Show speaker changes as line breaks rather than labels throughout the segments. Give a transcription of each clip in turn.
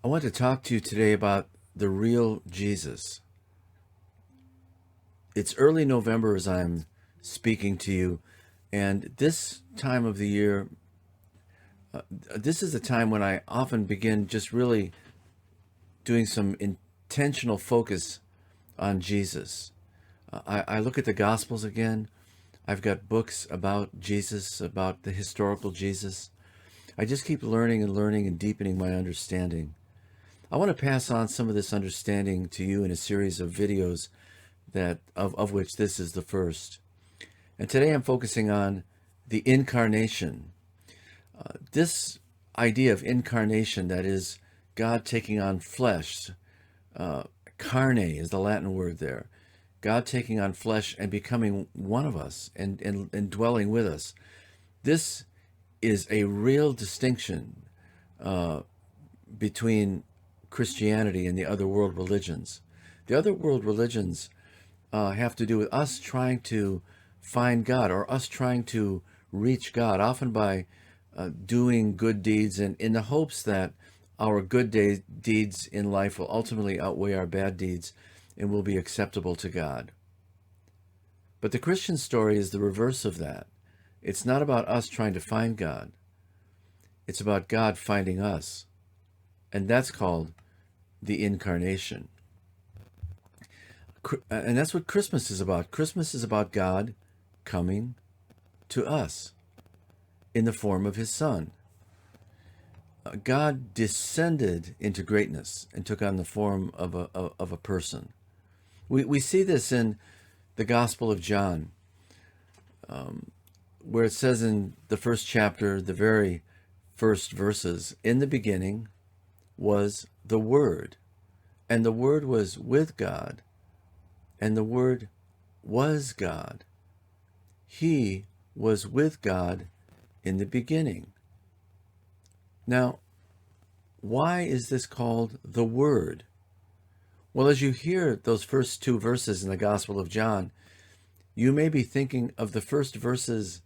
I want to talk to you today about the real Jesus. It's early November as I'm speaking to you, and this time of the year, this is a time when I often begin just really doing some intentional focus on Jesus. I look at the Gospels again. I've got books about Jesus, about the historical Jesus. I just keep learning and learning and deepening my understanding. I want to pass on some of this understanding to you in a series of videos of which this is the first. And today I'm focusing on the incarnation. This idea of incarnation, that is God taking on flesh, carne is the Latin word there. God taking on flesh and becoming one of us and dwelling with us. This is a real distinction between Christianity and the other world religions. The other world religions have to do with us trying to find God or us trying to reach God, often by doing good deeds and in the hopes that our good deeds in life will ultimately outweigh our bad deeds and will be acceptable to God. But the Christian story is the reverse of that. It's not about us trying to find God. It's about God finding us. And that's called the incarnation. And that's what Christmas is about. Christmas is about God coming to us in the form of his Son. God descended into greatness and took on the form of a person. We see this in the Gospel of John, where it says in the first chapter, the very first verses, in the beginning was the Word, and the Word was with God, and the Word was God. He was with God in the beginning. Now, why is this called the Word? Well, as you hear those first two verses in the Gospel of John, you may be thinking of the first verses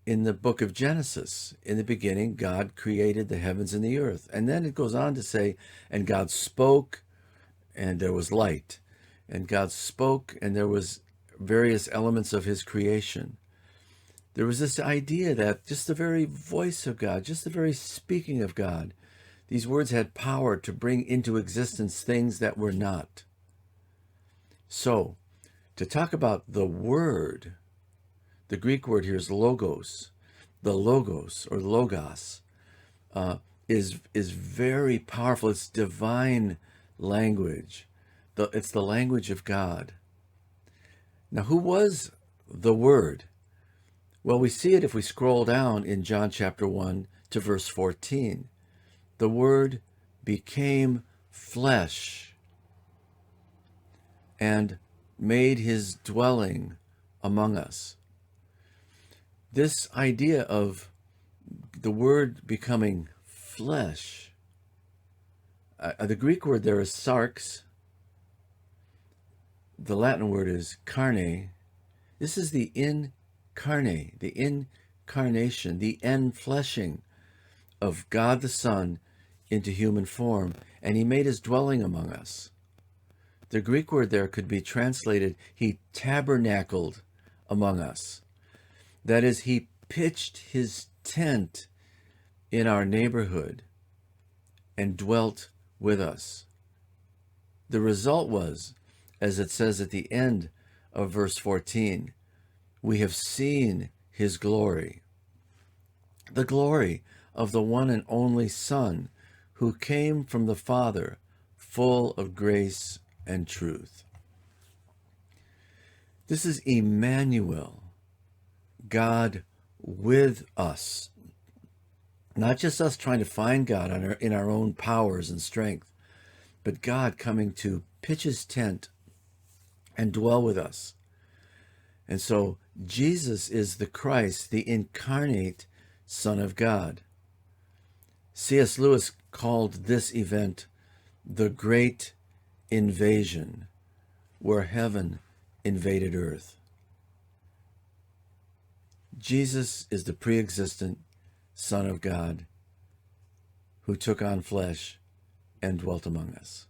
in the book of Genesis. In the beginning, God created the heavens and the earth. And then it goes on to say, and God spoke, and there was light. And God spoke, and there was various elements of his creation. There was this idea that just the very voice of God, just the very speaking of God, these words had power to bring into existence things that were not. So, to talk about the Word, the Greek word here is logos. The logos, or logos, is very powerful. It's divine language. It's the language of God. Now, who was the Word? Well, we see it if we scroll down in John chapter 1 to verse 14. The Word became flesh and made his dwelling among us. This idea of the Word becoming flesh, the Greek word there is sarx, the Latin word is carne. This is the incarnation, the enfleshing of God the Son into human form, and he made his dwelling among us. The Greek word there could be translated, he tabernacled among us. That is, he pitched his tent in our neighborhood and dwelt with us. The result was, as it says at the end of verse 14, we have seen his glory, the glory of the one and only Son who came from the Father, full of grace and truth. This is Emmanuel, God with us. Not just us trying to find God in our own powers and strength, but God coming to pitch his tent and dwell with us. And so Jesus is the Christ, the incarnate Son of God. C.S. Lewis called this event the Great Invasion, where heaven invaded earth. Jesus is the pre-existent Son of God who took on flesh and dwelt among us.